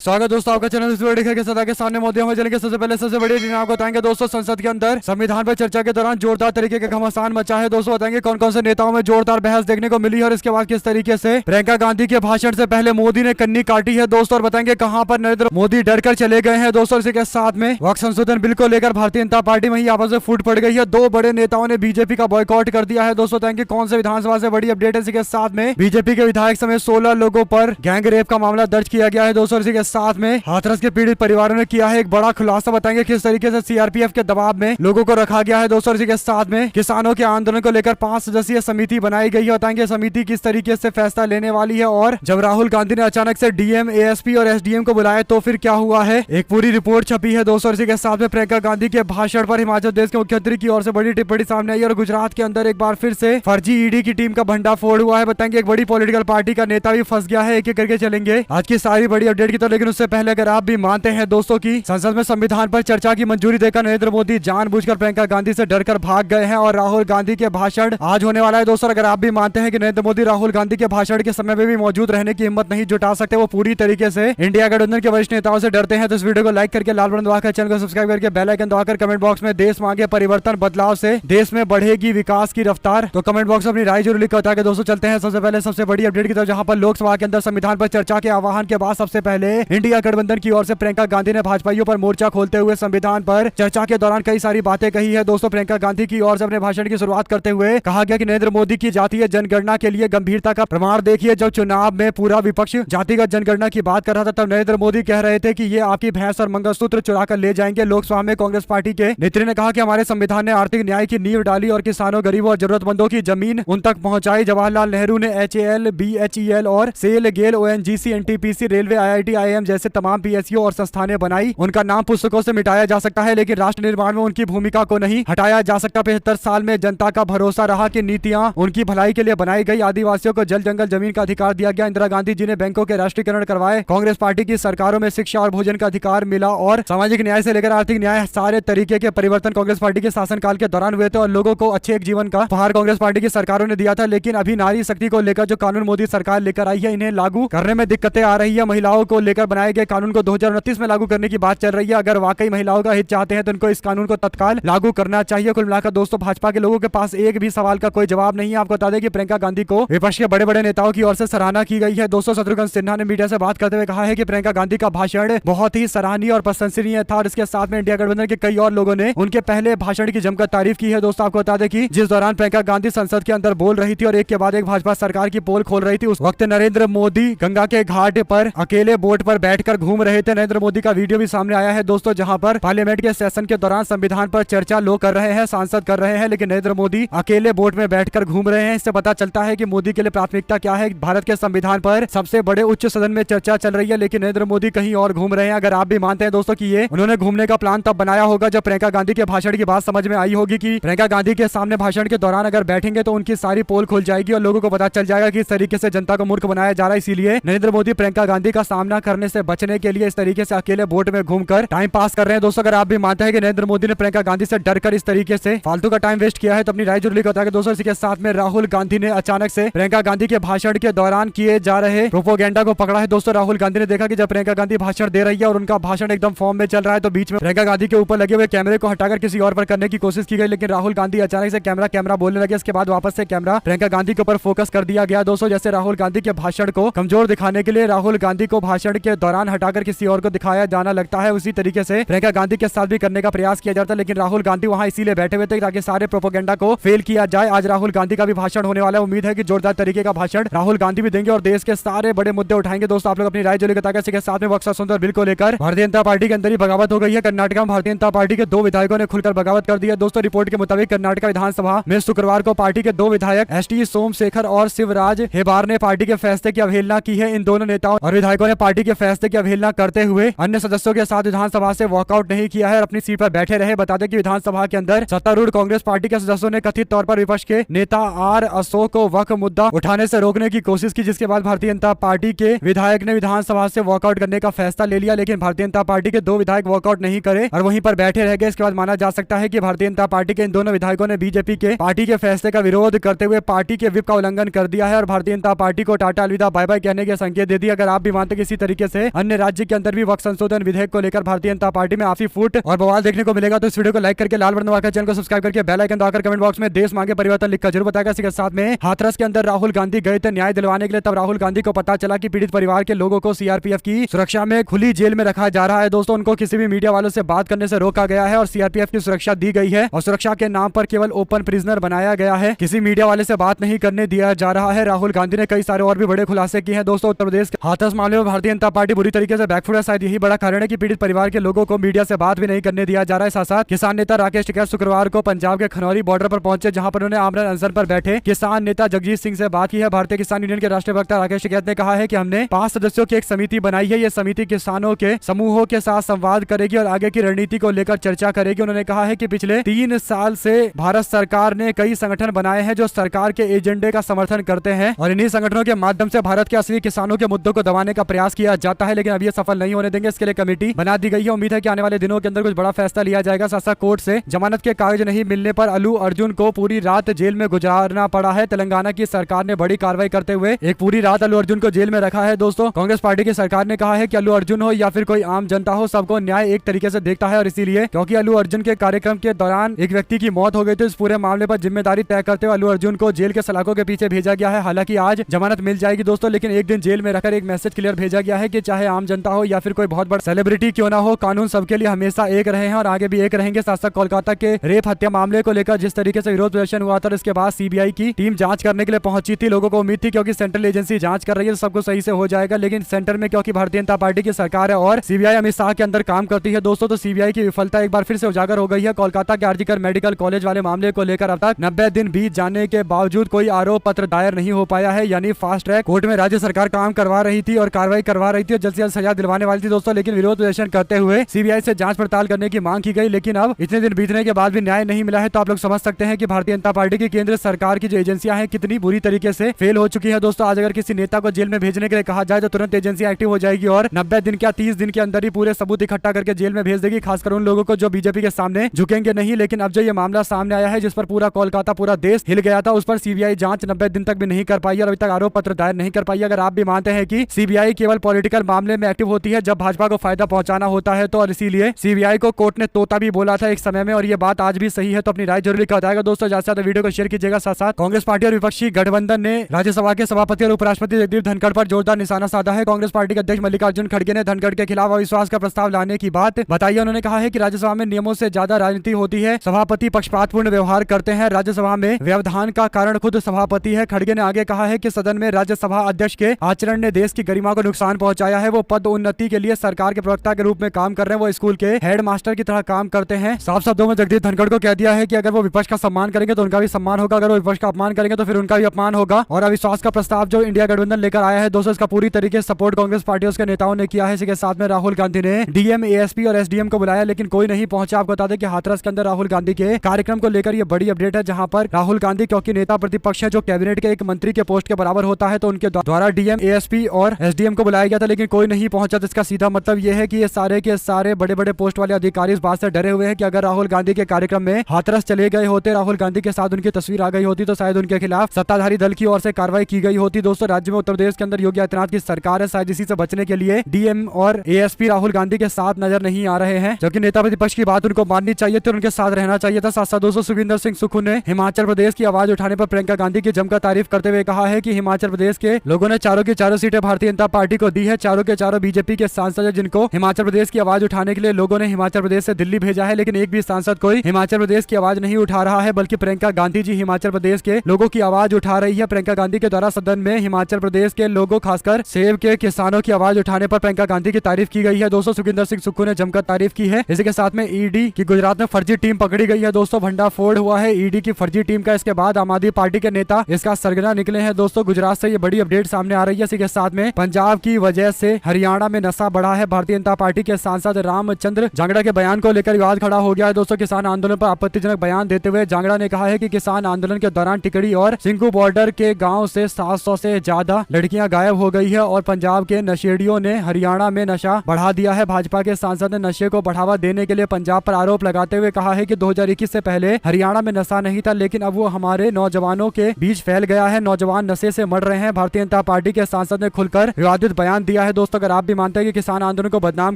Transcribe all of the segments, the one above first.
स्वागत दोस्तों आपका चैनल इस वीडियो के सदा के सामने मोदी में चलेंगे। सबसे पहले सबसे बड़ी न्यूज़ आपको बताएंगे दोस्तों, संसद के अंदर संविधान पर चर्चा के दौरान जोरदार तरीके का घमासान मचा है। दोस्तों बताएंगे कौन कौन से नेताओं में जोरदार बहस देखने को मिली है और इसके बाद किस तरीके से प्रियंका गांधी के भाषण से पहले मोदी ने कन्नी काटी है दोस्तों, और बताएंगे कहां पर नरेंद्र मोदी डर कर चले गए हैं दोस्तों। इसी के साथ में वक्त संशोधन बिल को लेकर भारतीय जनता पार्टी में ही आपस में फूट पड़ गई है। दो बड़े नेताओं ने बीजेपी का बॉयकॉट कर दिया है दोस्तों। बताएंगे कौन से विधानसभा से बड़ी अपडेट है। इसी के साथ में बीजेपी के विधायक समेत 16 लोगों पर गैंग रेप का मामला दर्ज किया गया है दोस्तों। इसी के साथ में हाथरस के पीड़ित परिवारों ने किया है एक बड़ा खुलासा। बताएंगे किस तरीके से सीआरपीएफ के दबाव में लोगों को रखा गया है दोस्तों। इसी के साथ में किसानों के आंदोलन को लेकर 5 सदस्यीय समिति बनाई गई है। बताएंगे समिति किस तरीके से फैसला लेने वाली है, और जब राहुल गांधी ने अचानक से डीएम, एएसपी और एसडीएम को बुलाया तो फिर क्या हुआ है, एक पूरी रिपोर्ट छपी है दोस्तों। इसी के साथ में प्रियंका गांधी के भाषण पर हिमाचल प्रदेश के मुख्यमंत्री की ओर से बड़ी टिप्पणी सामने आई और गुजरात के अंदर एक बार फिर से फर्जी ईडी की टीम का भंडाफोड़ हुआ है। बताएंगे एक बड़ी पॉलिटिकल पार्टी का नेता भी फंस गया है। एक एक करके चलेंगे आज की सारी बड़ी अपडेट की तरफ, लेकिन उससे पहले अगर आप भी मानते हैं दोस्तों की संसद में संविधान पर चर्चा की मंजूरी देकर नरेंद्र मोदी जानबूझकर प्रियंका गांधी से डरकर भाग गए हैं और राहुल गांधी के भाषण आज होने वाला है दोस्तों। अगर आप भी मानते हैं कि नरेंद्र मोदी राहुल गांधी के भाषण के समय में भी मौजूद रहने की हिम्मत नहीं जुटा सकते, वो पूरी तरीके से इंडिया गठबंधन के वरिष्ठ नेताओं से डरते हैं, तो इस वीडियो को लाइक करके लाल बटन दबाकर चैनल को सब्सक्राइब करके बेल आइकन दबाकर कमेंट बॉक्स में देश मांगे परिवर्तन, बदलाव से देश में बढ़ेगी विकास की रफ्तार, तो कमेंट बॉक्स में अपनी राय जरूर लिखकर बताएं। दोस्तों चलते हैं सबसे पहले सबसे बड़ी अपडेट की तरफ, जहां पर लोकसभा के अंदर संविधान पर चर्चा के आह्वान के बाद सबसे पहले इंडिया गठबंधन की ओर से प्रियंका गांधी ने भाजपाइयों पर मोर्चा खोलते हुए संविधान पर चर्चा के दौरान कई सारी बातें कही है दोस्तों। प्रियंका गांधी की ओर से अपने भाषण की शुरुआत करते हुए कहा गया कि नरेंद्र मोदी की जातीय जनगणना के लिए गंभीरता का प्रमाण देखिए। जब चुनाव में पूरा विपक्ष जातिगत जनगणना की बात कर रहा था तब नरेंद्र मोदी कह रहे थे कि ये आपकी भैंस और मंगलसूत्र चुरा कर ले जाएंगे। लोकसभा में कांग्रेस पार्टी के नेत्री ने कहा कि हमारे संविधान ने आर्थिक न्याय की नींव डाली और किसानों, गरीबों और जरूरतमंदों की जमीन उन तक पहुंचाई। जवाहरलाल नेहरू ने HAL, BHEL और सेल, गेल, ONGC, NTPC, railway, IIT, IIM जैसे तमाम PSU और संस्थानें बनाई। उनका नाम पुस्तकों से मिटाया जा सकता है लेकिन राष्ट्र निर्माण में उनकी भूमिका को नहीं हटाया जा सकता। 75 साल में जनता का भरोसा रहा कि नीतियां उनकी भलाई के लिए बनाई गई। आदिवासियों को जल, जंगल, जमीन का अधिकार दिया गया। इंदिरा गांधी जी ने बैंकों के राष्ट्रीयकरण करवाए। कांग्रेस पार्टी की सरकारों में शिक्षा और भोजन का अधिकार मिला और सामाजिक न्याय से लेकर आर्थिक न्याय सारे तरीके के परिवर्तन कांग्रेस पार्टी के शासनकाल के दौरान हुए थे और लोगों को अच्छे एक जीवन का उपहार कांग्रेस पार्टी की सरकारों ने दिया था। लेकिन अभी नारी शक्ति को लेकर जो कानून मोदी सरकार लेकर आई है, इन्हें लागू करने में दिक्कतें आ रही है। महिलाओं को लेकर बनाए गए कानून को 2029 में लागू करने की बात चल रही है। अगर वाकई महिलाओं का हित चाहते हैं तो उनको इस कानून को तत्काल लागू करना चाहिए। कुल मिलाकर दोस्तों भाजपा के लोगों के पास एक भी सवाल का कोई जवाब नहीं है। आपको बता दें कि प्रियंका गांधी को विपक्ष के बड़े बड़े नेताओं की ओर से सराहना की गई है दोस्तों। शत्रुघ्न सिन्हा ने मीडिया से बात करते हुए कहा है कि प्रियंका गांधी का भाषण बहुत ही सराहनीय और प्रशंसनीय था और इसके साथ में इंडिया गठबंधन के कई और लोगों ने उनके पहले भाषण की जमकर तारीफ की है दोस्तों। आपको बता दें कि जिस दौरान प्रियंका गांधी संसद के अंदर बोल रही थी और एक के बाद एक भाजपा सरकार की पोल खोल रही थी, उस वक्त नरेंद्र मोदी गंगा के घाट पर अकेले बोट पर बैठकर घूम रहे थे। नरेंद्र मोदी का वीडियो भी सामने आया है दोस्तों, जहां पर पार्लियामेंट के सेशन के दौरान संविधान पर चर्चा लोग कर रहे हैं, सांसद कर रहे हैं, लेकिन नरेंद्र मोदी अकेले बोट में बैठकर घूम रहे हैं। इससे पता चलता है कि मोदी के लिए प्राथमिकता क्या है। भारत के संविधान पर सबसे बड़े उच्च सदन में चर्चा चल रही है लेकिन नरेंद्र मोदी कहीं और घूम रहे हैं। अगर आप भी मानते हैं दोस्तों कि ये उन्होंने घूमने का प्लान तब बनाया होगा जब प्रियंका गांधी के भाषण की बात समझ में आई होगी कि प्रियंका गांधी के सामने भाषण के दौरान अगर बैठेंगे तो उनकी सारी पोल खुल जाएगी और लोगों को पता चल जाएगा कि इस तरीके से जनता को मूर्ख बनाया जा रहा है। इसीलिए नरेंद्र मोदी प्रियंका गांधी का सामना करने से बचने के लिए इस तरीके से अकेले बोट में घूमकर टाइम पास कर रहे हैं दोस्तों। अगर आप भी मानते हैं कि नरेंद्र मोदी ने प्रियंका गांधी से डरकर इस तरीके से फालतू का टाइम वेस्ट किया है तो अपनी राय जरूर लिखकर बताएं दोस्तों। इसी के साथ में राहुल गांधी ने अचानक से प्रियंका गांधी के भाषण के दौरान किए जा रहे प्रोपोगेंडा को पकड़ा है दोस्तों। राहुल गांधी ने देखा कि जब प्रियंका गांधी भाषण दे रही है और उनका भाषण एकदम फॉर्म में चल रहा है तो बीच में प्रियंका गांधी के ऊपर लगे हुए कैमरे को हटाकर किसी और पर करने की कोशिश की गई, लेकिन राहुल गांधी अचानक से कैमरा बोलने लगे। इसके बाद वापस से कैमरा प्रियंका गांधी के ऊपर फोकस कर दिया गया दोस्तों। जैसे राहुल गांधी के भाषण को कमजोर दिखाने के लिए राहुल गांधी को भाषण के दौरान हटाकर किसी और को दिखाया जाना लगता है, उसी तरीके से प्रियंका गांधी के साथ भी करने का प्रयास किया जाता है। लेकिन राहुल गांधी वहां इसीलिए बैठे हुए थे ताकि सारे प्रोपोगेंडा को फेल किया जाए। आज राहुल गांधी का भी भाषण होने वाला है। उम्मीद है कि जोरदार तरीके का भाषण राहुल गांधी भी देंगे और देश के सारे बड़े मुद्दे उठाएंगे दोस्तों। आप लोग अपनी राय जो लेकर ताकि इसके साथ में बक्सा सुंदर बिल को लेकर भारतीय जनता पार्टी के अंदर ही बगावत हो गई है। कर्नाटक में भारतीय जनता पार्टी के 2 विधायकों ने खुलकर बगावत कर दी है दोस्तों। रिपोर्ट के मुताबिक कर्नाटक विधानसभा में शुक्रवार को पार्टी के 2 विधायक ST सोमशेखर और शिवराज हेबार ने पार्टी के फैसले की अवहेलना की है। इन दोनों नेताओं और विधायकों ने पार्टी के फैसले की अवहेलना करते हुए अन्य सदस्यों के साथ विधानसभा से वॉकआउट नहीं किया है और अपनी सीट पर बैठे रहे। बता दें कि विधानसभा के अंदर सत्तारूढ़ कांग्रेस पार्टी के सदस्यों ने कथित तौर पर विपक्ष के नेता R अशोक को वक्फ मुद्दा उठाने से रोकने की कोशिश की, जिसके बाद भारतीय जनता पार्टी के विधायक ने विधानसभा से वॉकआउट करने का फैसला ले लिया। लेकिन भारतीय जनता पार्टी के 2 विधायक वॉकआउट नहीं करे और वहीं पर बैठे रह गए। इसके बाद माना जा सकता है कि भारतीय जनता पार्टी के इन दोनों विधायकों ने बीजेपी के पार्टी के फैसले का विरोध करते हुए पार्टी के व्हिप का उल्लंघन कर दिया है और भारतीय जनता पार्टी को टाटा अलविदा बाय बाय कहने के संकेत दे दिए। अगर आप भी मानते कि इसी तरीके से अन्य राज्य के अंदर भी वक्त संशोधन विधेयक को लेकर भारतीय जनता पार्टी में काफी फूट और बवाल देखने को मिलेगा। तो इस वीडियो को लाइक करके लाल बटन दबाकर चैनल को सब्सक्राइब करके बेल आइकन दबाकर कमेंट बॉक्स में देश मांगे परिवर्तन लिखकर जरूर बताएगा। इसी के साथ में हाथरस के अंदर राहुल गांधी गए थे न्याय दिलवाने के लिए, तब राहुल गांधी को पता चला कि पीड़ित परिवार के लोगों को सीआरपीएफ की सुरक्षा में खुली जेल में रखा जा रहा है। दोस्तों उनको किसी भी मीडिया वालों से बात करने से रोका गया है और सीआरपीएफ की सुरक्षा दी गई है और सुरक्षा के नाम पर केवल ओपन प्रिजनर बनाया गया है। किसी मीडिया वाले से बात नहीं करने दिया जा रहा है। राहुल गांधी ने कई सारे और भी बड़े खुलासे किए हैं। दोस्तों उत्तर प्रदेश के हाथरस मामले में भारतीय जनता पार्टी बुरी तरीके से बैकफुट है। शायद यही बड़ा कारण है कि पीड़ित परिवार के लोगों को मीडिया से बात भी नहीं करने दिया जा रहा है। साथ साथ किसान नेता राकेश टिकैत शुक्रवार को पंजाब के खनौरी बॉर्डर पर पहुंचे, जहां पर उन्होंने आमरण अनशन पर बैठे किसान नेता जगजीत सिंह से बात की है। भारतीय किसान यूनियन के राष्ट्रीय प्रवक्ता राकेश टिकैत ने कहा है कि हमने 5 सदस्यों की एक समिति बनाई है। ये समिति किसानों के समूहों के साथ संवाद करेगी और आगे की रणनीति को लेकर चर्चा करेगी। उन्होंने कहा है कि पिछले 3 साल से भारत सरकार ने कई संगठन बनाए हैं जो सरकार के एजेंडे का समर्थन करते हैं और इन्हीं संगठनों के माध्यम से भारत के असली किसानों के मुद्दों को दबाने का प्रयास किया जाता है, लेकिन अब ये सफल नहीं होने देंगे। इसके लिए कमेटी बना दी गई है। उम्मीद है कि आने वाले दिनों के अंदर कुछ बड़ा फैसला लिया जाएगा। साथ साथ कोर्ट से जमानत के कागज नहीं मिलने पर अल्लू अर्जुन को पूरी रात जेल में गुजारना पड़ा है। तेलंगाना की सरकार ने बड़ी कार्रवाई करते हुए एक पूरी रात अल्लू अर्जुन को जेल में रखा है। दोस्तों कांग्रेस पार्टी की सरकार ने कहा है कि अल्लू अर्जुन हो या फिर कोई आम जनता हो, सबको न्याय एक तरीके से देखता है और इसीलिए क्योंकि अल्लू अर्जुन के कार्यक्रम के दौरान एक व्यक्ति की मौत हो गई थी, इस पूरे मामले पर जिम्मेदारी तय करते हुए अल्लू अर्जुन को जेल के सलाखों के पीछे भेजा गया है। हालांकि आज जमानत मिल जाएगी दोस्तों, लेकिन एक दिन जेल में रखकर एक मैसेज क्लियर भेजा गया है कि चाहे आम जनता हो या फिर कोई बहुत बड़ा सेलिब्रिटी क्यों ना हो, कानून सबके लिए हमेशा एक रहे हैं और आगे भी एक रहेंगे। साथ साथ कोलकाता के रेप हत्या मामले को लेकर जिस तरीके से विरोध प्रदर्शन हुआ था, इसके बाद सीबीआई की टीम जांच करने के लिए पहुंची थी। लोगों को उम्मीद थी क्योंकि सेंट्रल एजेंसी जांच कर रही है तो सब कुछ सही से हो जाएगा, लेकिन सेंटर में क्योंकि भारतीय जनता पार्टी की सरकार है और सीबीआई अमित शाह के अंदर काम करती है दोस्तों, तो सीबीआई की विफलता एक बार फिर से उजागर हो गई है। कोलकाता के आरजीकर मेडिकल कॉलेज वाले मामले को लेकर अब तक 90 दिन बीत जाने के बावजूद कोई आरोप पत्र दायर नहीं हो पाया है, यानी फास्ट ट्रैक कोर्ट में राज्य सरकार काम करवा रही थी और कार्रवाई करवा रही थी और जल्द से जल्द सजा दिलवाने वाली थी दोस्तों, लेकिन विरोध प्रदर्शन करते हुए सीबीआई से जांच पड़ताल करने की मांग की गई, लेकिन अब इतने दिन बीतने के बाद भी न्याय नहीं मिला है। तो आप लोग समझ सकते हैं कि भारतीय जनता पार्टी की केंद्र सरकार की जो एजेंसियां हैं कितनी बुरी तरीके से फेल हो चुकी है दोस्तों। आज अगर किसी नेता को जेल में भेजने के लिए कहा जाए तो तुरंत एजेंसियां एक्टिव हो जाएगी और 90 दिन क्या 30 दिन के अंदर ही पूरे सबूत इकट्ठा करके जेल में भेज देगी, खासकर उन लोगों को जो बीजेपी के सामने झुकेंगे नहीं। लेकिन अब जो ये मामला सामने आया है जिस पर पूरा कोलकाता पूरा देश हिल गया था, उस पर सीबीआई जांच 90 दिन तक भी नहीं कर पाई और अभी तक आरोप पत्र दायर नहीं कर पाई। अगर आप भी मानते हैं कि सीबीआई केवल पॉलिटिकल मामले में एक्टिव होती है जब भाजपा को फायदा पहुंचाना होता है, तो और इसीलिए सीबीआई को कोर्ट ने तोता भी बोला था एक समय में और ये बात आज भी सही है, तो अपनी राय जरूर लिखा जाएगा दोस्तों। ज्यादा से ज्यादा वीडियो को शेयर कीजिएगा। साथ साथ कांग्रेस पार्टी और विपक्षी गठबंधन ने राज्यसभा के सभापति और उपराष्ट्रपति जगदीप धनखड़ पर जोरदार निशाना साधा है। कांग्रेस पार्टी के अध्यक्ष मल्लिकार्जुन खड़गे ने धनखड़ के खिलाफ अविश्वास का प्रस्ताव लाने की बात बताई। उन्होंने कहा है कि राज्यसभा में नियमों से ज्यादा राजनीति होती है, सभापति पक्षपातपूर्ण व्यवहार करते हैं, राज्यसभा में व्यवधान का कारण खुद सभापति है। खड़गे ने आगे कहा है कि सदन में राज्यसभा अध्यक्ष के आचरण ने देश की गरिमा को नुकसान पहुंचाया है। वो पद उन्नति के लिए सरकार के प्रवक्ता के रूप में काम कर रहे हैं, वो स्कूल के हेड मास्टर की तरह काम करते हैं। साफ शब्दों में जगदीप धनखड़ को कह दिया है कि अगर वो विपक्ष का सम्मान करेंगे तो उनका भी सम्मान होगा, अगर वो विपक्ष का अपमान करेंगे तो फिर उनका भी अपमान होगा। और अविश्वास का प्रस्ताव जो इंडिया गठबंधन लेकर आया है दोस्तों, इसका पूरी तरीके से सपोर्ट कांग्रेस पार्टी और उसके नेताओं ने किया है। इसके साथ में राहुल गांधी ने डीएम, एएसपी और एसडीएम को बुलाया, लेकिन कोई नहीं पहुंचा। आपको बता दें कि हाथरस के अंदर राहुल गांधी के कार्यक्रम को लेकर ये बड़ी अपडेट है, जहां पर राहुल गांधी क्योंकि नेता प्रतिपक्ष है जो कैबिनेट के एक मंत्री के पोस्ट के बराबर होता है, तो उनके द्वारा डीएम, एएसपी और एसडीएम को बुलाया गया था, लेकिन कोई नहीं पहुंचा। तो इसका सीधा मतलब यह है कि ये सारे के सारे बड़े बड़े पोस्ट वाले अधिकारी इस बात से डरे हुए हैं कि अगर राहुल गांधी के कार्यक्रम में हाथरस चले गए होते, राहुल गांधी के साथ उनकी तस्वीर आ गई होती, तो शायद उनके खिलाफ सत्ताधारी दल की ओर से कार्रवाई की गई होती। दोस्तों राज्य में उत्तर प्रदेश के अंदर योगी आदित्यनाथ की सरकार है, शायद इसी से बचने के लिए डीएम और एएसपी राहुल गांधी के साथ नजर नहीं आ रहे हैं, जबकि नेता प्रतिपक्ष की बात उनको माननी चाहिए थी और उनके साथ रहना चाहिए था। साथ साथ दोस्तों सुखविंदर सिंह सुक्खू ने हिमाचल प्रदेश की आवाज उठाने पर प्रियंका गांधी की जमकर तारीफ करते हुए कहा है कि हिमाचल प्रदेश के लोगों ने चारों की चारों सीटें भारतीय जनता पार्टी को दी है, चारों के चारों बीजेपी के सांसद है जिनको हिमाचल प्रदेश की आवाज उठाने के लिए लोगों ने हिमाचल प्रदेश से दिल्ली भेजा है, लेकिन एक भी सांसद कोई हिमाचल प्रदेश की आवाज नहीं उठा रहा है, बल्कि प्रियंका गांधी जी हिमाचल प्रदेश के लोगों की आवाज उठा रही है। प्रियंका गांधी के द्वारा सदन में हिमाचल प्रदेश के लोगों खासकर सेब के किसानों की आवाज उठाने पर प्रियंका गांधी की तारीफ की गई है। दोस्तों सुखविंदर सिंह सुक्खू ने जमकर तारीफ की है। इसी के साथ में ईडी की गुजरात में फर्जी टीम पकड़ी गई है दोस्तों, भंडाफोड़ हुआ है ईडी की फर्जी टीम का। इसके बाद आम आदमी पार्टी के नेता इसका सरगना निकले हैं दोस्तों। गुजरात से ये बड़ी अपडेट सामने आ रही है। इसी के साथ में पंजाब की वजह से हरियाणा में नशा बढ़ा है। भारतीय जनता पार्टी के सांसद रामचंद्र जांगड़ा के बयान को लेकर विवाद खड़ा हो गया है दोस्तों। किसान आंदोलन पर आपत्तिजनक बयान देते हुए जांगड़ा ने कहा है कि किसान आंदोलन के दौरान टिकड़ी और सिंघू बॉर्डर के गांव से 700 से ज्यादा लड़कियां गायब हो गई है और पंजाब के नशेड़ियों ने हरियाणा में नशा बढ़ा दिया है। भाजपा के सांसद ने नशे को बढ़ावा देने के लिए पंजाब पर आरोप लगाते हुए कहा है कि 2021 से पहले हरियाणा में नशा नहीं था, लेकिन अब वो हमारे नौजवानों के बीच फैल गया है, नौजवान नशे से मर रहे हैं। भारतीय जनता पार्टी के सांसद ने खुलकर विवादित बयान दिया दिया है। दोस्तों अगर आप भी मानते हैं कि किसान आंदोलन को बदनाम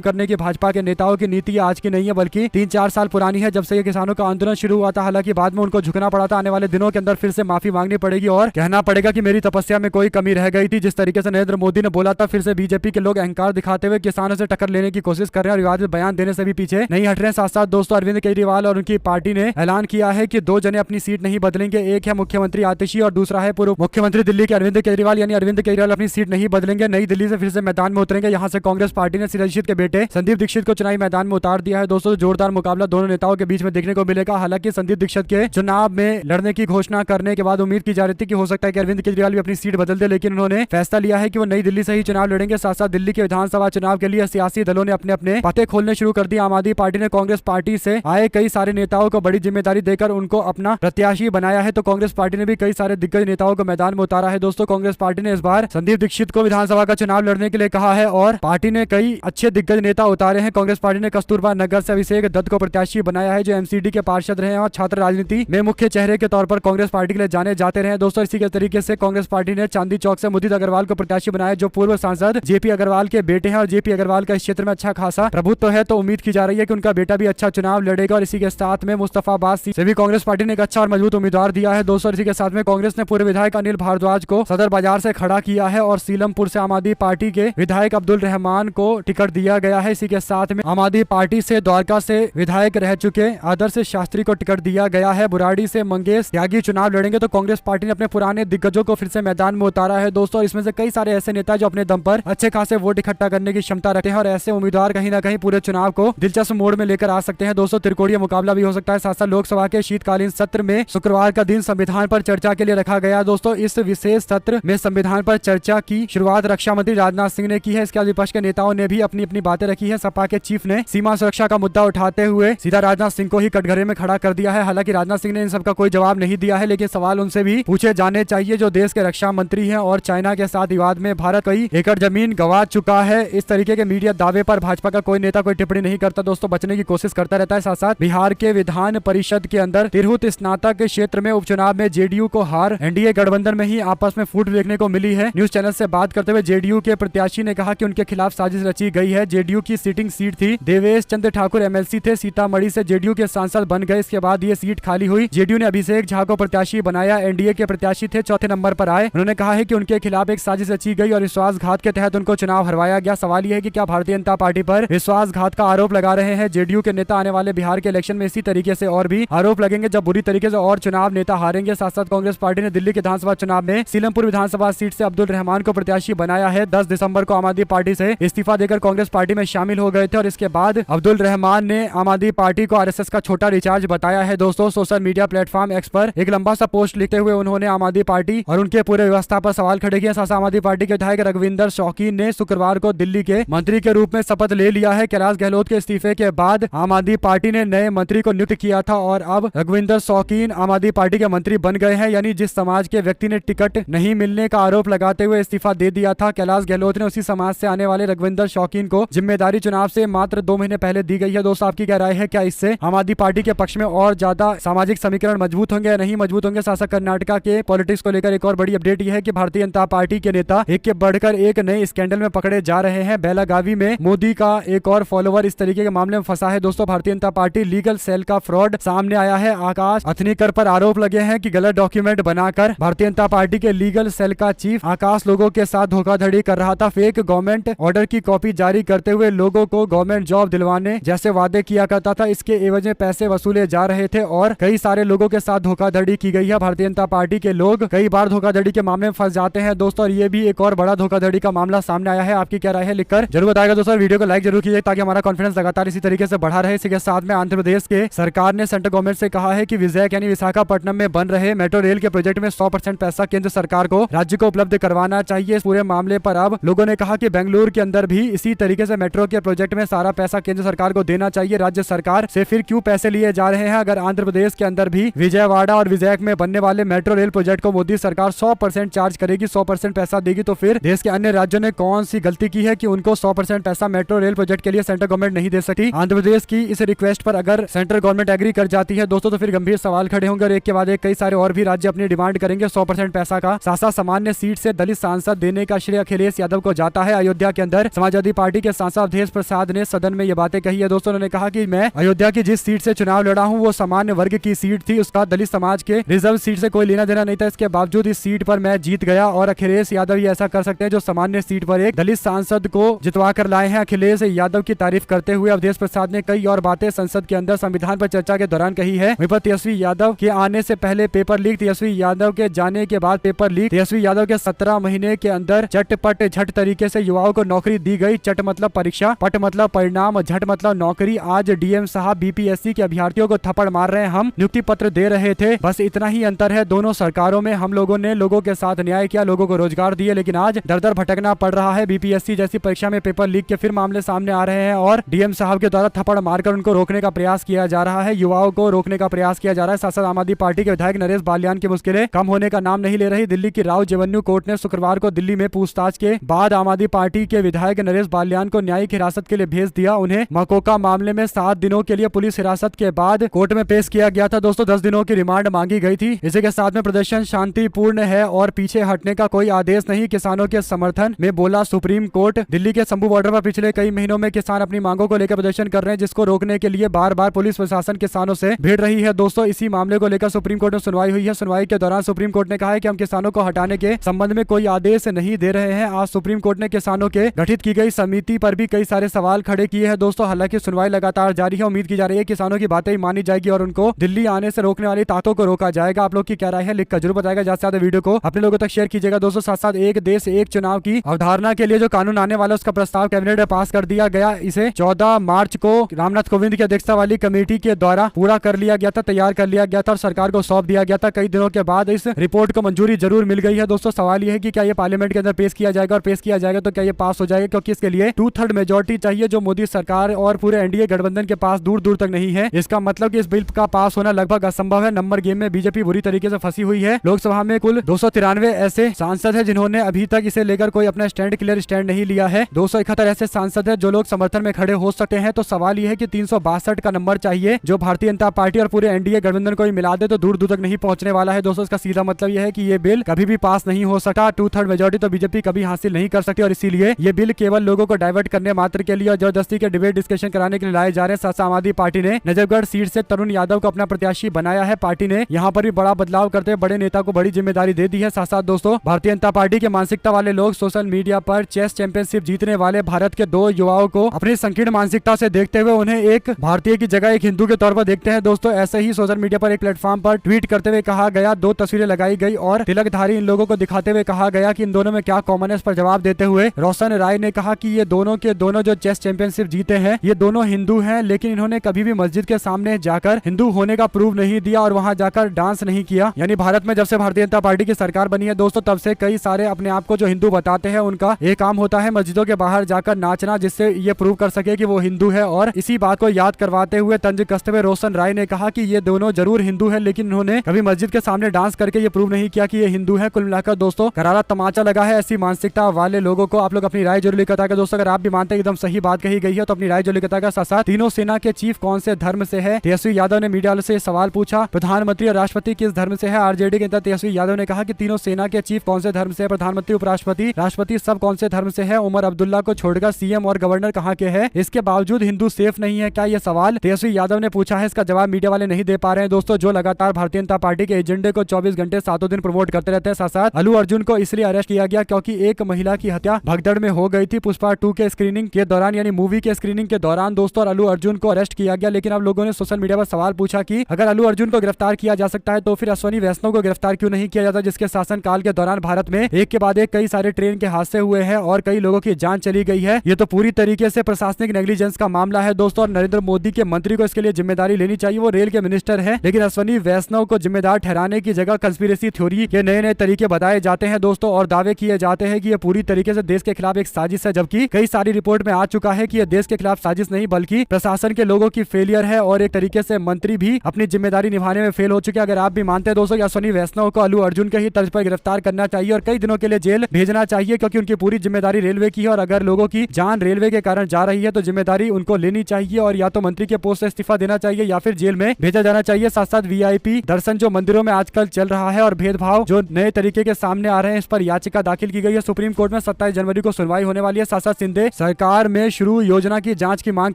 करने की भाजपा के नेताओं की नीति आज की नहीं है बल्कि 3-4 साल पुरानी है, जब से ये किसानों का आंदोलन शुरू हुआ था। हालांकि बाद में उनको झुकना पड़ा था। आने वाले दिनों के अंदर फिर से माफी मांगनी पड़ेगी और कहना पड़ेगा कि मेरी तपस्या में कोई कमी रह गई थी। जिस तरीके से नरेंद्र मोदी ने बोला था, फिर से बीजेपी के लोग अहंकार दिखाते हुए किसानों से टक्कर लेने की कोशिश कर रहे हैं और विवादित बयान देने से भी पीछे नहीं हट रहे हैं। साथ साथ दोस्तों अरविंद केजरीवाल और उनकी पार्टी ने ऐलान किया है कि 2 जने अपनी सीट नहीं बदलेंगे। एक है मुख्यमंत्री आतिशी और दूसरा है पूर्व मुख्यमंत्री दिल्ली के अरविंद केजरीवाल। यानी अरविंद केजरीवाल अपनी सीट नहीं बदलेंगे, नई दिल्ली से फिर से मैदान में उतरेंगे। यहाँ से कांग्रेस पार्टी ने शीला दीक्षित के बेटे संदीप दीक्षित को चुनावी मैदान में उतार दिया है। दोस्तों जोरदार मुकाबला दोनों नेताओं के बीच में देखने को मिलेगा। हालांकि संदीप दीक्षित के चुनाव में लड़ने की घोषणा करने के बाद उम्मीद की जा रही थी कि हो सकता है कि अरविंद केजरीवाल भी अपनी सीट बदल दे, लेकिन उन्होंने फैसला लिया है कि वो नई दिल्ली से ही चुनाव लड़ेंगे। साथ साथ दिल्ली के विधानसभा चुनाव के लिए सियासी दलों ने अपने अपने पते खोलने शुरू कर दिए। आम आदमी पार्टी ने कांग्रेस पार्टी से आए कई सारे नेताओं को बड़ी जिम्मेदारी देकर उनको अपना प्रत्याशी बनाया है, तो कांग्रेस पार्टी ने भी कई सारे दिग्गज नेताओं को मैदान में उतारा है। दोस्तों कांग्रेस पार्टी ने इस बार संदीप दीक्षित को विधानसभा का चुनाव लड़ने के लिए कहा है और पार्टी ने कई अच्छे दिग्गज नेता उतारे हैं। कांग्रेस पार्टी ने कस्तूरबा नगर से अभिषेक दत्त को प्रत्याशी बनाया है, जो एमसीडी के पार्षद रहे हैं और छात्र राजनीति में मुख्य चेहरे के तौर पर कांग्रेस पार्टी के लिए जाने जाते रहे। दोस्तों इसी के तरीके से कांग्रेस पार्टी ने चांदी चौक से मुदित अग्रवाल को प्रत्याशी बनाया, जो पूर्व सांसद जेपी अग्रवाल के बेटे हैं और जेपी अग्रवाल का इस क्षेत्र में अच्छा खासा प्रभुत्व है, तो उम्मीद की जा रही है कि उनका बेटा भी अच्छा चुनाव लड़ेगा। और इसी के साथ में मुस्तफाबाद सीट से भी कांग्रेस पार्टी ने एक अच्छा और मजबूत उम्मीदवार दिया है। दोस्तों इसी के साथ में कांग्रेस ने पूर्व विधायक अनिल भारद्वाज को सदर बाजार से खड़ा किया है और सीलमपुर से आम आदमी पार्टी के विधायक अब्दुल रहमान को टिकट दिया गया है। इसी के साथ में आम आदमी पार्टी से द्वारका से विधायक रह चुके आदर्श शास्त्री को टिकट दिया गया है। बुराड़ी से मंगेश त्यागी चुनाव लड़ेंगे, तो कांग्रेस पार्टी ने अपने पुराने दिग्गजों को फिर से मैदान में उतारा है। दोस्तों इसमें से कई सारे ऐसे नेता जो अपने दम पर अच्छे खासे वोट इकट्ठा करने की क्षमता रखते हैं और ऐसे उम्मीदवार कहीं ना कहीं पूरे चुनाव को दिलचस्प मोड़ में लेकर आ सकते हैं। दोस्तों त्रिकोणीय मुकाबला भी हो सकता है। साथ साथ लोकसभा के शीतकालीन सत्र में शुक्रवार का दिन संविधान पर चर्चा के लिए रखा गया। दोस्तों इस विशेष सत्र में संविधान पर चर्चा की शुरुआत रक्षा मंत्री राजनाथ सिंह ने की है। इसके बाद विपक्ष के नेताओं ने भी अपनी अपनी बातें रखी है। सपा के चीफ ने सीमा सुरक्षा का मुद्दा उठाते हुए सीधा राजनाथ सिंह को ही कटघरे में खड़ा कर दिया है। हालांकि राजनाथ सिंह ने इन सबका कोई जवाब नहीं दिया है, लेकिन सवाल उनसे भी पूछे जाने चाहिए जो देश के रक्षा मंत्री हैं और चाइना के साथ विवाद में भारत कई एकड़ जमीन गंवा चुका है। इस तरीके के मीडिया दावे पर भाजपा का कोई नेता कोई टिप्पणी नहीं करता, दोस्तों बचने की कोशिश करता रहता है। साथ साथ बिहार के विधान परिषद के अंदर तिरहुत स्नातक क्षेत्र में उपचुनाव में जेडीयू को हार, एनडीए गठबंधन में ही आपस में फूट देखने को मिली है। न्यूज चैनल से बात करते हुए जेडीयू के प्रत्याशी ने कहा कि उनके खिलाफ साजिश रची गई है। जेडीयू की सीटिंग सीट थी, देवेश चंद्र ठाकुर एमएलसी थे, सीतामढ़ी से जेडीयू के सांसद बन गए। इसके बाद ये सीट खाली हुई। जेडीयू ने अभिषेक झा को प्रत्याशी बनाया, एनडीए के प्रत्याशी थे, चौथे नंबर पर आए। उन्होंने कहा है कि उनके खिलाफ एक साजिश रची गई और विश्वासघात के तहत उनको चुनाव हरवाया गया। सवाल यह है कि क्या भारतीय जनता पार्टी पर विश्वासघात का आरोप लगा रहे हैं जेडीयू के नेता? आने वाले बिहार के इलेक्शन में इसी तरीके से और भी आरोप लगेंगे जब बुरी तरीके से और चुनाव नेता हारेंगे। साथ साथ कांग्रेस पार्टी ने दिल्ली के विधानसभा चुनाव में सीलमपुर विधानसभा सीट से अब्दुल रहमान को प्रत्याशी बनाया है। 10 दिसंबर को आम आदमी पार्टी से इस्तीफा देकर कांग्रेस पार्टी में शामिल हो गए थे और इसके बाद अब्दुल रहमान ने आम आदमी पार्टी को आरएसएस का छोटा रिचार्ज बताया है। दोस्तों सोशल मीडिया प्लेटफॉर्म एक्स पर एक लंबा सा पोस्ट लिखते हुए उन्होंने आम आदमी पार्टी और उनके पूरे व्यवस्था पर सवाल खड़े किए। साथ आम आदमी पार्टी के विधायक रघविंदर शौकीन ने शुक्रवार को दिल्ली के मंत्री के रूप में शपथ ले लिया है। कैलाश गहलोत के इस्तीफे के बाद आम आदमी पार्टी ने नए मंत्री को नियुक्त किया था और अब रघविंदर शौकीन आम आदमी पार्टी के मंत्री बन गए हैं। यानी जिस समाज के व्यक्ति ने टिकट नहीं मिलने का आरोप लगाते हुए इस्तीफा दे दिया था कैलाश गहलोत ने, उसी समाज से आने वाले रघविंदर शौकीन को जिम्मेदारी चुनाव से मात्र 2 महीने पहले दी गई है। दोस्तों आपकी क्या राय है? क्या इससे आम आदमी पार्टी के पक्ष में और ज्यादा सामाजिक समीकरण मजबूत होंगे या नहीं मजबूत होंगे? शासक कर्नाटका के पॉलिटिक्स को लेकर एक और बड़ी अपडेट यह है कि भारतीय जनता पार्टी के नेता एक के बढ़कर एक नए स्कैंडल में पकड़े जा रहे हैं। बेलागावी में मोदी का एक और फॉलोवर इस तरीके के मामले में फंसा है। दोस्तों Bharatiya Janata party legal cell का फ्रॉड सामने आया है। आकाश अथनीकर पर आरोप लगे हैं कि गलत डॉक्यूमेंट बनाकर भारतीय जनता पार्टी के लीगल सेल का चीफ आकाश लोगों के साथ धोखाधड़ी कर रहा था। फेक गवर्नमेंट ऑर्डर की कॉपी जारी करते हुए लोगों को गवर्नमेंट जॉब दिलवाने जैसे वादे किया करता था। इसके एवज में पैसे वसूले जा रहे थे और कई सारे लोगों के साथ धोखाधड़ी की गई है। भारतीय जनता पार्टी के लोग कई बार धोखाधड़ी के मामले में फंस जाते हैं दोस्तों, और ये भी एक और बड़ा धोखाधड़ी का मामला सामने आया है। आपकी क्या राय है? लिखकर जरूर बताएगा दोस्तों। वीडियो को लाइक जरूर कीजिए ताकि हमारा कॉन्फिडेंस लगातार इसी तरीके से बढ़ा रहे। इसी के साथ में आंध्र प्रदेश के सरकार ने सेंट्रल गवर्नमेंट से कहा है कि विजयक यानी विशाखापट्टनम में बन रहे मेट्रो रेल के प्रोजेक्ट में 100% पैसा केंद्र सरकार को राज्य को उपलब्ध करवाना चाहिए। इस पूरे मामले पर अब लोगों ने कहा कि बेंगलुरु के अंदर भी इसी तरीके से मेट्रो के प्रोजेक्ट में सारा पैसा केंद्र सरकार को देना चाहिए। राज्य सरकार से फिर क्यों पैसे लिए जा रहे हैं? अगर आंध्र प्रदेश के अंदर भी विजयवाड़ा और विजयक में बनने वाले मेट्रो रेल प्रोजेक्ट को मोदी सरकार 100% चार्ज करेगी, 100% पैसा देगी, तो फिर देश के अन्य राज्यों ने कौन सी गलती की है कि उनको 100% पैसा मेट्रो रेल प्रोजेक्ट के लिए सेंट्रल गवर्नमेंट नहीं दे सकती? आंध्र प्रदेश की इस रिक्वेस्ट पर अगर सेंट्रल गवर्नमेंट एग्री कर जाती है दोस्तों तो फिर गंभीर सवाल खड़े होंगे और एक के बाद एक कई सारे और भी राज्य अपनी डिमांड करेंगे 100% पैसा का। साथ सामान्य सीट से दलित सांसद देने का श्रेय अखिलेश यादव को जाता है। अयोध्या के अंदर समाजवादी पार्टी के सांसद अवधेश प्रसाद ने सदन में ये बातें कही है दोस्तों। उन्होंने कहा कि मैं अयोध्या की जिस सीट से चुनाव लड़ा हूं वो सामान्य वर्ग की सीट थी, उसका दलित समाज के रिजर्व सीट से कोई लेना देना नहीं था। इसके बावजूद इस सीट पर मैं जीत गया और अखिलेश यादव ही ऐसा कर सकते हैं जो सामान्य सीट पर एक दलित सांसद को जितवा कर लाए हैं। अखिलेश यादव की तारीफ करते हुए अवधेश प्रसाद ने कई और बातें संसद के अंदर संविधान पर चर्चा के दौरान कही है। वहीं पर तेजस्वी यादव के आने से पहले पेपर लीक, तेजस्वी यादव के जाने के बाद पेपर लीक, तेजस्वी यादव के 17 महीने के अंदर चटपट झट तरीके से युवाओं को नौकरी दी गई। चट मतलब परीक्षा, पट मतलब परिणाम, झट मतलब नौकरी। आज डीएम साहब बीपीएससी के अभ्यर्थियों को थप्पड़ मार रहे हैं, हम नियुक्ति पत्र दे रहे थे। बस इतना ही अंतर है दोनों सरकारों में। हम लोगों ने लोगों के साथ न्याय किया, लोगों को रोजगार दिए, लेकिन आज दर दर भटकना पड़ रहा है। बीपीएससी जैसी परीक्षा में पेपर लीक के फिर मामले सामने आ रहे हैं और डीएम साहब के द्वारा थप्पड़ मारकर उनको रोकने का प्रयास किया जा रहा है, युवाओं को रोकने का प्रयास किया जा रहा है। साथ साथ आम आदमी पार्टी के विधायक नरेश बालियान की मुश्किलें कम होने का नाम नहीं ले रही। दिल्ली की राव जेवन्यू कोर्ट ने शुक्रवार को दिल्ली में पूछताछ के बाद आम आदमी पार्टी के विधायक नरेश बालियान को न्यायिक हिरासत के लिए भेज दिया। उन्हें मकोका मामले में 7 दिनों के लिए पुलिस हिरासत के बाद कोर्ट में पेश किया गया था दोस्तों। 10 दिनों की रिमांड मांगी गई थी। इसी के साथ में प्रदर्शन शांतिपूर्ण है और पीछे हटने का कोई आदेश नहीं, किसानों के समर्थन में बोला सुप्रीम कोर्ट। दिल्ली के शंभू बॉर्डर पर पिछले कई महीनों में किसान अपनी मांगों को लेकर प्रदर्शन कर रहे हैं, जिसको रोकने के लिए बार बार पुलिस प्रशासन किसानों से भिड़ रही है दोस्तों। इसी मामले को लेकर सुप्रीम कोर्ट में सुनवाई हुई है। सुनवाई के दौरान सुप्रीम कोर्ट ने कहा है कि हम किसानों को हटाने के संबंध में कोई आदेश नहीं दे रहे हैं। आज सुप्रीम कोर्ट ने किसानों के गठित की गई समिति पर भी कई सारे सवाल खड़े किए हैं दोस्तों। हालांकि सुनवाई लगातार जारी है। उम्मीद की जा रही है किसानों की बातें मानी जाएगी और उनको दिल्ली आने से रोकने वाली ताकतों को रोका जाएगा। आप लोग की क्या राय है लिखकर जरूर बताएगा। ज्यादा से ज्यादा वीडियो को अपने लोगों तक शेयर कीजिएगा दोस्तों। साथ साथ एक देश एक चुनाव की अवधारणा के लिए जो कानून आने वाला उसका प्रस्ताव कैबिनेट में पास कर दिया गया। इसे 14 मार्च को रामनाथ कोविंद की अध्यक्षता वाली कमेटी के द्वारा पूरा कर लिया गया था, तैयार कर लिया गया था और सरकार को सौंप दिया गया था। कई दिनों के बाद इस रिपोर्ट को मंजूरी जरूर मिल गई है दोस्तों। सवाल यह है कि क्या ये पार्लियामेंट के अंदर पेश किया जाएगा और पेश किया जाएगा तो क्या ये पास हो जाएगा, क्योंकि इसके लिए 2/3 मेजोरिटी चाहिए जो मोदी सरकार और पूरे एनडीए गठबंधन के पास दूर दूर तक नहीं है। इसका मतलब कि इस बिल का पास होना लगभग असंभव है। नंबर गेम में बीजेपी बुरी तरीके से फंसी हुई है। लोकसभा में कुल 293 ऐसे सांसद है जिन्होंने अभी तक इसे लेकर कोई अपना क्लियर स्टैंड नहीं लिया है। 271 ऐसे सांसद है जो लोग समर्थन में खड़े हो सकते हैं। तो सवाल यह है कि 362 का नंबर चाहिए जो भारतीय जनता पार्टी और पूरे एनडीए गठबंधन को ही मिला दे तो दूर दूर तक नहीं पहुंचने वाला है दोस्तों। इसका सीधा मतलब यह है कि ये बिल कभी भी पास नहीं हो सका। 2/3 मेजोरिटी तो बीजेपी कभी हासिल नहीं कर सकती और इसीलिए ये बिल केवल लोगों को डाइवर्ट करने मात्र के लिए और जबरदस्ती के डिबेट डिस्कशन कराने के लिए लाए जा रहे हैं। आम आदमी पार्टी ने नजफगढ़ सीट से तरुण यादव को अपना प्रत्याशी बनाया है। पार्टी ने यहाँ पर भी बड़ा बदलाव करते हुए बड़े नेता को बड़ी जिम्मेदारी दे दी है। साथ साथ दोस्तों भारतीय जनता पार्टी के मानसिकता वाले लोग सोशल मीडिया पर चेस चैंपियनशिप जीतने वाले भारत के 2 युवाओं को अपनी संकीर्ण मानसिकता से देखते हुए उन्हें एक भारतीय की जगह एक हिंदू के तौर पर देखते हैं दोस्तों। ऐसे ही सोशल मीडिया पर एक प्लेटफॉर्म पर ट्वीट करते हुए कहा गया, 2 तस्वीरें लगाई गई और तिलकधारी इन लोगों को दिखाते हुए कहा गया कि इन दोनों में क्या कॉमन है। इस पर जवाब देते हुए रोशन राय ने कहा कि ये दोनों के दोनों जो चेस चैंपियनशिप जीते हैं ये दोनों हिंदू हैं, लेकिन इन्होंने कभी भी मस्जिद के सामने जाकर हिंदू होने का प्रूव नहीं दिया और वहां जाकर डांस नहीं किया। यानी भारत में जब से भारतीय जनता पार्टी की सरकार बनी है दोस्तों तब से कई सारे अपने आप को जो हिंदू बताते हैं उनका एक काम होता है मस्जिदों के बाहर जाकर नाचना, जिससे ये प्रूव कर सके कि वो हिंदू है। और इसी बात को याद करवाते हुए तंज कसते हुए रोशन राय ने कहा कि ये दोनों जरूर हिंदू है लेकिन इन्होंने कभी मस्जिद के सामने डांस करके ये प्रूव नहीं किया कि ये हिंदू है। कुल मिलाकर दोस्तों करारा तमाचा लगा है ऐसी मानसिकता वाले लोगों को। आप लोग अपनी राय जरूर लिखकर बताएगा दोस्तों। अगर आप भी मानते हैं एकदम सही बात कही गई है तो अपनी राय जरूर लिखकर बताएगा। साथ साथ तीनों सेना के चीफ कौन से धर्म से है? तेजस्वी यादव ने मीडिया से सवाल पूछा। प्रधानमंत्री और राष्ट्रपति किस धर्म से है? आरजेडी के नेता तेजस्वी यादव ने कहा कि तीनों सेना के चीफ कौन से धर्म से है? प्रधानमंत्री, उपराष्ट्रपति, राष्ट्रपति सब कौन से धर्म से है? उमर अब्दुल्ला को छोड़कर सीएम और गवर्नर कहाँ के हैं? इसके बावजूद हिंदू सेफ नहीं है क्या? यह सवाल तेजस्वी यादव ने पूछा है। इसका जवाब मीडिया वाले नहीं दे पा रहे हैं दोस्तों, जो लगातार भारतीय जनता पार्टी के एजेंडे को 24 घंटे 7 दिन प्रमोट करते रहते हैं। साथ साथ अल्लू अर्जुन को इसलिए अरेस्ट किया गया क्योंकि एक महिला की हत्या भगदड़ में हो गई थी पुष्पा 2 के स्क्रीनिंग के दौरान, यानी मूवी के स्क्रीनिंग के दौरान दोस्तों। और अल्लू अर्जुन को अरेस्ट किया गया। लेकिन अब लोगों ने सोशल मीडिया पर सवाल पूछा कि अगर अल्लू अर्जुन को गिरफ्तार किया जा सकता है तो फिर अश्विनी वैष्णव को गिरफ्तार क्यों नहीं किया जाता, जिसके शासन काल के दौरान भारत में एक के बाद एक कई सारे ट्रेन के हादसे हुए हैं और कई लोगों की जान चली गई है। ये तो पूरी तरीके से प्रशासनिक नेग्लिजेंस का मामला है दोस्तों। और नरेंद्र मोदी के मंत्री को इसके लिए जिम्मेदारी लेनी चाहिए। वो रेल के मिनिस्टर है, लेकिन अश्विनी वैष्णव को जिम्मेदार ठहराने की जगह कंस्पिरेसी थ्योरी के नए नए तरीके बताए जाते हैं दोस्तों और दावे किए जाते हैं कि ये पूरी तरीके से देश के खिलाफ एक साजिश है, जबकि कई सारी रिपोर्ट में आ चुका है कि ये देश के खिलाफ साजिश नहीं बल्कि प्रशासन के लोगों की फेलियर है और एक तरीके से मंत्री भी अपनी जिम्मेदारी निभाने में फेल हो चुके हैं। अगर आप भी मानते हैं दोस्तों कि अश्विनी वैष्णव को अल्लू अर्जुन के ही तर्ज पर गिरफ्तार करना चाहिए और कई दिनों के लिए जेल भेजना चाहिए क्योंकि उनकी पूरी जिम्मेदारी रेलवे की है और अगर लोगों की जान रेलवे के कारण जा रही है तो जिम्मेदारी उनको लेनी चाहिए और या तो मंत्री के पोस्ट से इस्तीफा देना चाहिए या फिर जेल में भेजा जाना चाहिए। साथ साथ वीआईपी दर्शन जो मंदिरों में आजकल चल रहा है और भेदभाव जो नए तरीके के सामने आ रहे हैं, इस पर याचिका दाखिल की गई है सुप्रीम कोर्ट में। 27 जनवरी को सुनवाई होने वाली है। साथ साथ शिंदे सरकार में शुरू योजना की जांच की मांग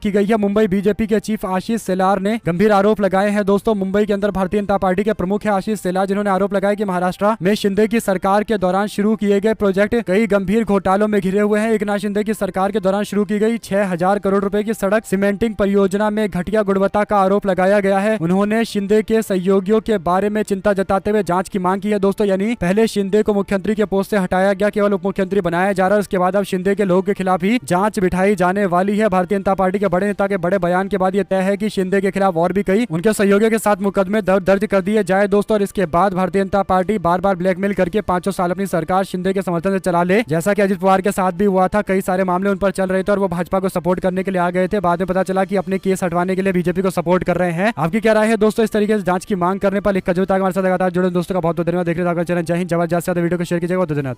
की गई है। मुंबई बीजेपी के चीफ आशीष शेलार ने गंभीर आरोप लगाए हैं। दोस्तों मुंबई के अंदर भारतीय जनता पार्टी के प्रमुख है आशीष शेलार, जिन्होंने आरोप लगाया कि महाराष्ट्र में शिंदे की सरकार के दौरान शुरू किए गए प्रोजेक्ट कई गंभीर घोटालों में घिरे हुए हैं। एकनाथ शिंदे की सरकार के दौरान शुरू की गई 6000 करोड़ रुपए की सड़क सीमेंटिंग परियोजना में घटिया गुणवत्ता का आरोप लगाया गया है। उन्होंने शिंदे के सहयोगियों के बारे में चिंता जताते हुए जांच की मांग की है। दोस्तों यानी पहले शिंदे को मुख्यमंत्री के पोस्ट से हटाया गया, केवल उप मुख्यमंत्री बनाया जा रहा है। उसके बाद अब शिंदे के लोगों के खिलाफ ही जांच बिठाई जाने वाली है। भारतीय जनता पार्टी के बड़े नेता के बड़े बयान के बाद यह तय है कि शिंदे के खिलाफ और भी कई उनके सहयोगियों के साथ मुकदमे दर्ज कर दिए जाए दोस्तों। और इसके बाद भारतीय जनता पार्टी बार बार ब्लैकमेल करके 5 साल अपनी सरकार शिंदे के समर्थन से चला ले, जैसा कि अजित पवार के साथ भी हुआ था। कई सारे मामले उन पर चल रहे थे और वो भाजपा को सपोर्ट करने के लिए आ गए थे। बाद में पता चला कि अपने केस हटवाने के लिए बीजेपी को सपोर्ट कर रहे हैं। आपकी क्या राय है दोस्तों इस तरीके से जांच की मांग करने पर? लिखकर जरूर हमारे साथ लगातार जुड़े। दोस्तों का बहुत बहुत धन्यवाद। देख रहे हैं चैनल। जय हिंद, जबरदस्त वीडियो को शेयर कीजिएगा। धन्यवाद।